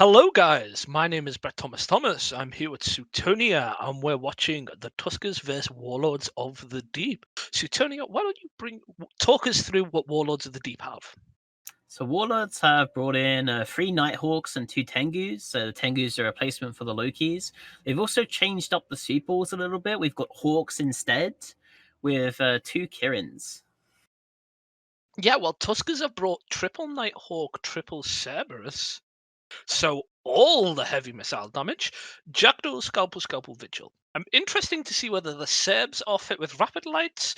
Hello, guys. My name is Brett Thomas Thomas. I'm here with Sutonia, and we're watching the Tuskers vs Warlords of the Deep. Sutonia, why don't you talk us through what Warlords of the Deep have? So Warlords have brought in 3 Nighthawks and 2 Tengus. So the Tengus are a replacement for the Lokis. They've also changed up the Supers a little bit. We've got Hawks instead with 2 Kirins. Yeah, well, Tuskers have brought triple Nighthawk, triple Cerberus, so all the heavy missile damage. Jackdaw, Scalpel, Vigil. I'm interesting to see whether the Serbs are fit with rapid lights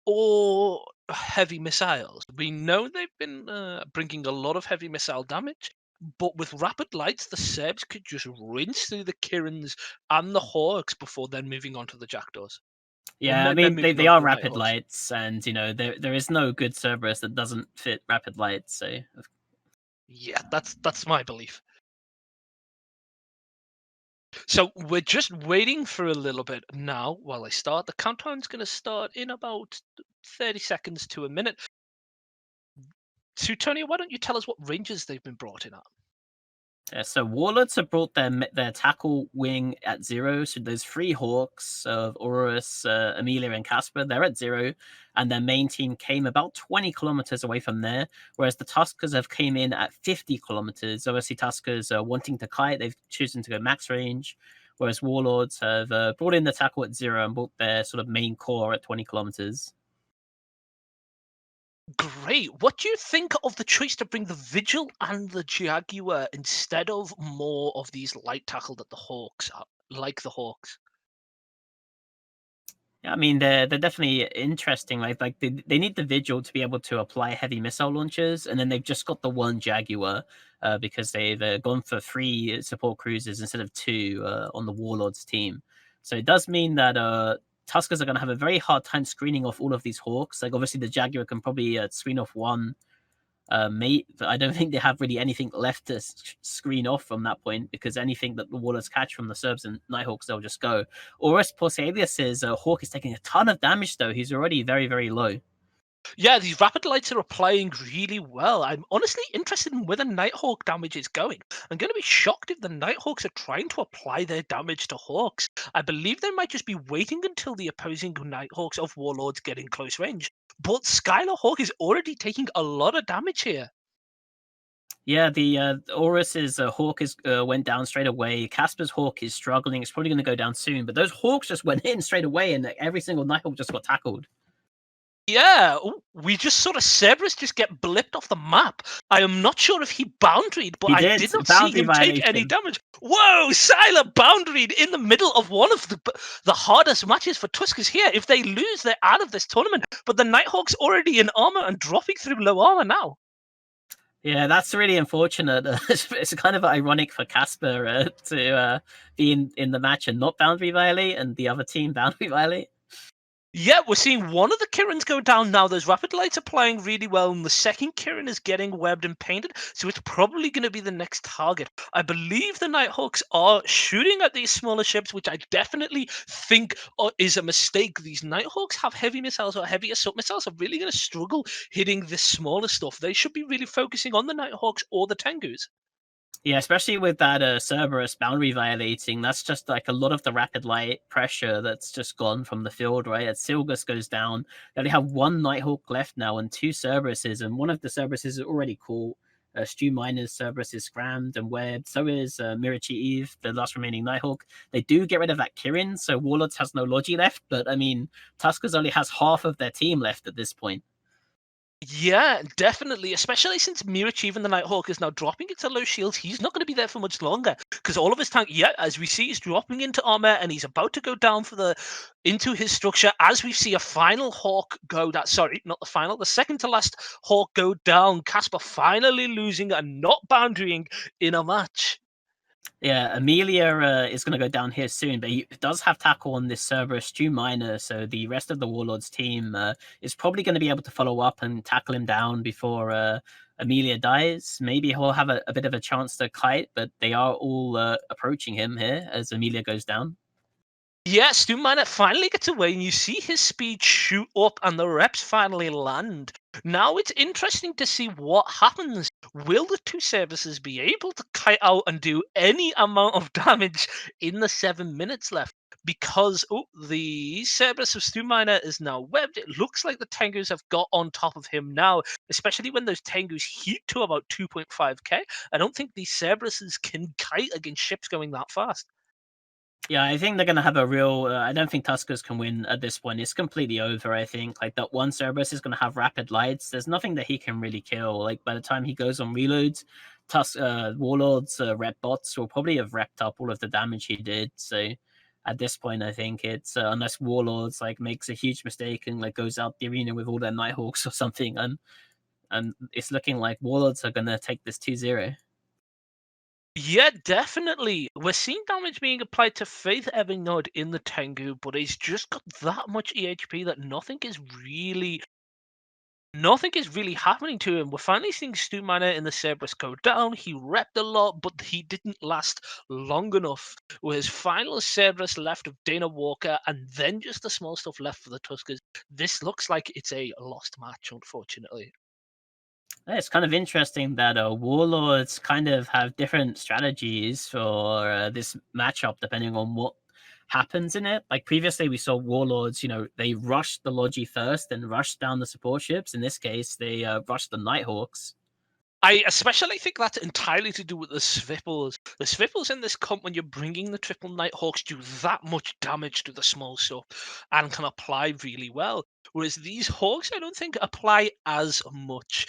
or heavy missiles. We know they've been bringing a lot of heavy missile damage, but with rapid lights, the Serbs could just rinse through the Kirins and the Hawks before then moving on to the Jackdaws. Or Yeah, I then mean they, moving they on to are the rapid Nighthawks. lights, and there is no good Cerberus that doesn't fit rapid lights. So Yeah, that's my belief. So we're just waiting for a little bit now while I start. The countdown's going to start in about 30 seconds to a minute. Sutonia, why don't you tell us what ranges they've been brought in at? So Warlords have brought their tackle wing at 0. So there's 3 Hawks of Aurorus, Amelia, and Casper. They're at 0, and their main team came about 20 kilometers away from there. Whereas the Tuskers have came in at 50 kilometers. Obviously, Tuskers are wanting to kite. They've chosen to go max range. Whereas Warlords have brought in the tackle at 0 and brought their sort of main core at 20 kilometers. Great. What do you think of the choice to bring the Vigil and the Jaguar instead of more of these light tackle that the Hawks are, like the Hawks? Yeah, I mean they're definitely interesting. Like they need the Vigil to be able to apply heavy missile launchers, and then they've just got the one Jaguar because they've gone for 3 support cruisers instead of 2 on the Warlords team. So it does mean that Tuskers are going to have a very hard time screening off all of these Hawks. Like obviously the Jaguar can probably screen off one mate, but I don't think they have really anything left to screen off from that point because anything that the Warlords catch from the Serbs and Nighthawks, they'll just go. Oris Porsalius' Hawk is taking a ton of damage, though. He's already very, very low. Yeah, these rapid lights are applying really well. I'm honestly interested in where the Nighthawk damage is going. I'm going to be shocked if the Nighthawks are trying to apply their damage to Hawks. I believe they might just be waiting until the opposing Nighthawks of Warlords get in close range. But Skylar Hawk is already taking a lot of damage here. Yeah, the Oris's Hawk is went down straight away. Casper's Hawk is struggling. It's probably going to go down soon. But those Hawks just went in straight away, and every single Nighthawk just got tackled. Yeah, we just saw Cerberus just get blipped off the map. I am not sure if he boundaried, but He I did. did not see Boundary him take any violation. damage. Whoa, Sylar boundaried in the middle of one of the hardest matches for Tuskers here. If they lose, they're out of this tournament. But the Nighthawk's already in armor and dropping through low armor now. Yeah, that's really unfortunate. It's kind of ironic for Casper to be in the match and not boundary violate, and the other team boundary violate. Yeah, we're seeing one of the Kirins go down now. Those rapid lights are playing really well, and the second Kirin is getting webbed and painted, so it's probably going to be the next target. I believe the Nighthawks are shooting at these smaller ships, which I definitely think is a mistake. These Nighthawks have heavy missiles or heavy assault missiles are really going to struggle hitting this smaller stuff. They should be really focusing on the Nighthawks or the Tengus. Yeah, especially with that Cerberus boundary violating, that's just like a lot of the rapid light pressure that's just gone from the field, right? As Silgus goes down, they only have 1 Nighthawk left now and 2 Cerberuses, and one of the Cerberuses is already caught. Stu Miner's Cerberus is scrammed and webbed. So is Mirachi Eve, the last remaining Nighthawk. They do get rid of that Kirin, so Warlords has no Logi left, but I mean, Tuskers only has half of their team left at this point. Yeah, definitely. Especially since Mirach, even the Nighthawk, is now dropping into low shields. He's not going to be there for much longer because all of his tank, yeah, as we see, he's dropping into armor and he's about to go down for the into his structure. As we see a final Hawk go down. Sorry, not the final, the second to last Hawk go down. Casper finally losing and not boundarying in a match. Yeah, Amelia is going to go down here soon, but he does have tackle on this Cerberus Stu Miner, so the rest of the Warlords team is probably going to be able to follow up and tackle him down before Amelia dies. Maybe he'll have a bit of a chance to kite, but they are all approaching him here as Amelia goes down. Yeah, Stu Miner finally gets away, and you see his speed shoot up, and the reps finally land. Now it's interesting to see what happens. Will the two services be able to kite out and do any amount of damage in the 7 minutes left? Because the Cerberus of Stu Miner is now webbed. It looks like the Tengus have got on top of him now, especially when those Tengus heat to about 2.5k. I don't think these Cerberuses can kite against ships going that fast. Yeah, I think they're gonna have a real. I don't think Tuskers can win at this point. It's completely over. I think like that one Cerberus is gonna have rapid lights. There's nothing that he can really kill. Like by the time he goes on reloads, Warlords rep bots will probably have repped up all of the damage he did. So at this point, I think it's unless Warlords like makes a huge mistake and like goes out the arena with all their Nighthawks or something, and it's looking like Warlords are gonna take this 2-0. Yeah, definitely. We're seeing damage being applied to Faith Evernod in the Tengu, but he's just got that much EHP that nothing is really happening to him. We're finally seeing Stu Miner in the Cerberus go down. He repped a lot, but he didn't last long enough. With his final Cerberus left of Dana Walker, and then just the small stuff left for the Tuskers. This looks like it's a lost match, unfortunately. Yeah, it's kind of interesting that warlords kind of have different strategies for this matchup depending on what happens in it. Like previously, we saw warlords, they rushed the Logi first and rushed down the support ships. In this case, they rushed the Nighthawks. I especially think that's entirely to do with the Svipples. The Svipples in this comp, when you're bringing the triple Nighthawks, do that much damage to the small stuff and can apply really well. Whereas these Hawks, I don't think apply as much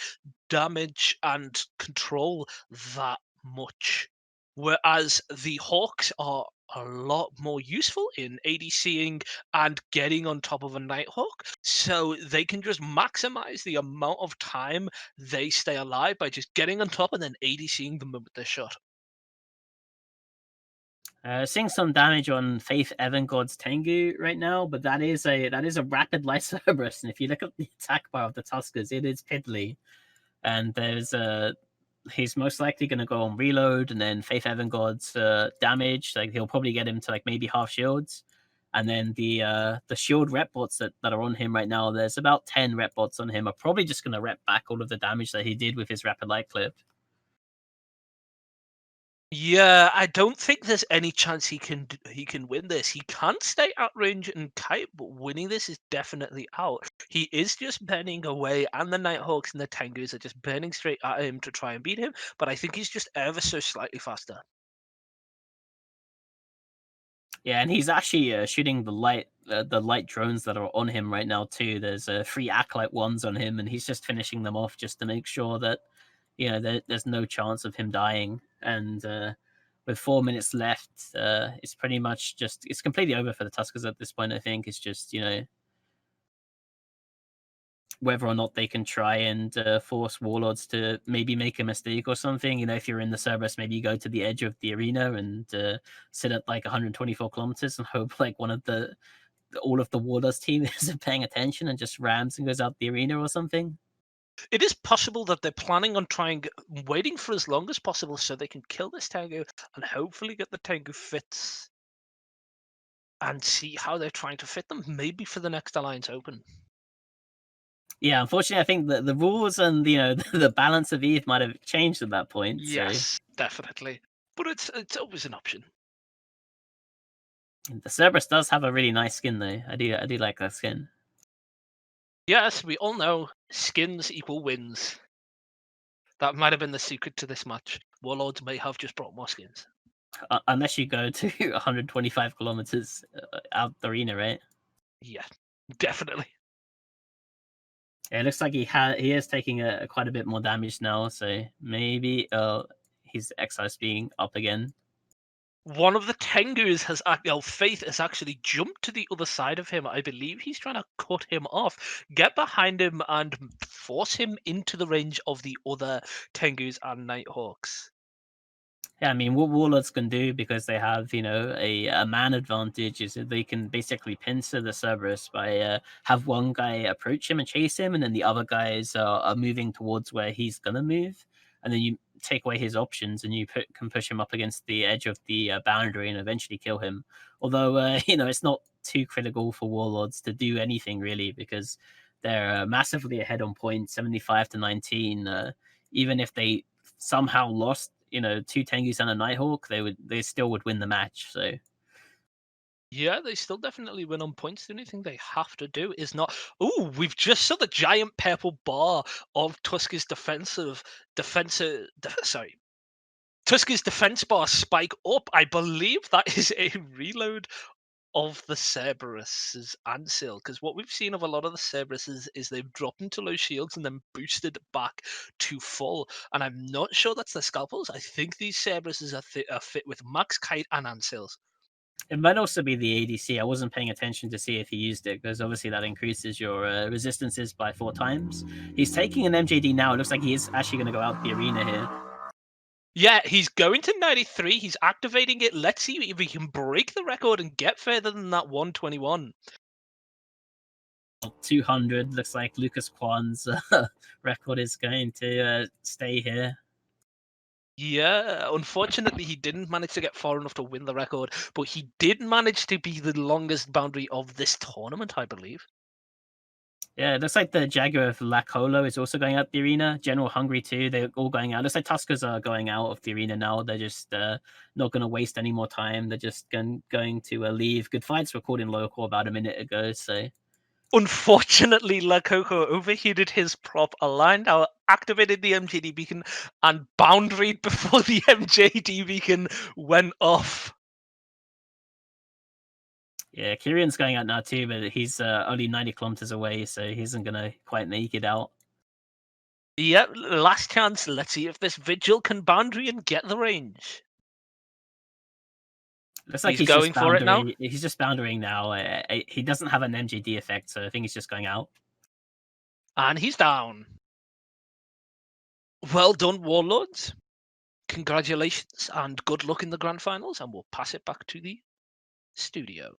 damage and control that much. Whereas the Hawks are a lot more useful in ADCing and getting on top of a Nighthawk, so they can just maximize the amount of time they stay alive by just getting on top and then ADCing the moment they're shot. Seeing some damage on Faith Evangod's Tengu right now, but that is a rapid light Cerberus, and if you look at the attack bar of the Tuskers, it is piddly. And there's a he's most likely going to go on reload, and then Faith Evangod's damage, like he'll probably get him to like maybe half shields, and then the shield rep bots that are on him right now, there's about 10 rep bots on him, are probably just going to rep back all of the damage that he did with his rapid light clip. Yeah, I don't think there's any chance he can win this. He can't stay at range and kite, but winning this is definitely out. He is just burning away, and the Nighthawks and the Tengus are just burning straight at him to try and beat him. But I think he's just ever so slightly faster. Yeah, and he's actually shooting the light drones that are on him right now too. There's 3 acolyte ones on him, and he's just finishing them off just to make sure that there's no chance of him dying. And with 4 minutes left, it's pretty much it's completely over for the Tuskers at this point. I think it's just whether or not they can try and force Warlords to maybe make a mistake or something. If you're in the Cerberus, maybe you go to the edge of the arena and sit at like 124 kilometers and hope like all of the Warlords team isn't paying attention and just rams and goes out the arena or something. It is possible that they're planning on waiting for as long as possible so they can kill this Tengu and hopefully get the Tengu fits and see how they're trying to fit them, maybe for the next Alliance Open. Yeah, unfortunately, I think the rules and the balance of Eve might have changed at that point. So Yes, definitely. But it's always an option. the Cerberus does have a really nice skin, though. I do like that skin. Yes, we all know skins equal wins. That might have been the secret to this match. Warlords may have just brought more skins. Unless you go to 125 kilometers out the arena, right? Yeah, definitely. Yeah, it looks like he is taking quite a bit more damage now, so maybe his excise being up again. One of the Tengus Faith has actually jumped to the other side of him. I believe he's trying to cut him off, get behind him, and force him into the range of the other Tengus and Nighthawks. Yeah, I mean, what Warlords can do, because they have, a man advantage, is that they can basically pincer the Cerberus by have one guy approach him and chase him, and then the other guys are moving towards where he's gonna move, and then you take away his options, and you can push him up against the edge of the boundary and eventually kill him. Although it's not too critical for Warlords to do anything really, because they're massively ahead on points, 75-19. Even if they somehow lost, 2 Tengus and a Nighthawk, they still would win the match. So Yeah, they still definitely win on points. The only thing they have to do is not. Oh, we've just saw the giant purple bar of Tuskers sorry, Tuskers defense bar spike up. I believe that is a reload of the Cerberus's Ansil, because what we've seen of a lot of the Cerberuses is they've dropped into low shields and then boosted back to full. And I'm not sure that's the scalpels. I think these Cerberuses are fit with max kite and Ansils. it might also be the ADC. I wasn't paying attention to see if he used it, because obviously that increases your resistances by 4 times. He's taking an MJD now. It looks like he is actually going to go out the arena here. Yeah, he's going to 93. He's activating it. Let's see if he can break the record and get further than that 121. 200. Looks like Lucas Kwan's record is going to stay here. Yeah, unfortunately, he didn't manage to get far enough to win the record, but he did manage to be the longest boundary of this tournament, I believe. Yeah, it looks like the Jaguar of Lacolo is also going out the arena. General Hungry too. They're all going out. Looks like Tuskers are going out of the arena now. They're just not going to waste any more time. They're just going to leave. Good fights recording local about a minute ago. So unfortunately, La Coco overheated his prop, aligned out, activated the MJD beacon, and boundaried before the MJD beacon went off. Yeah, Kieran's going out now too, but he's only 90 kilometers away, so he isn't going to quite make it out. Yep, last chance. Let's see if this Vigil can boundary and get the range. Looks like he's going just for it now. He's just boundarying now. He doesn't have an MGD effect, so I think he's just going out. And he's down. Well done, Warlords. Congratulations and good luck in the grand finals, and we'll pass it back to the studio.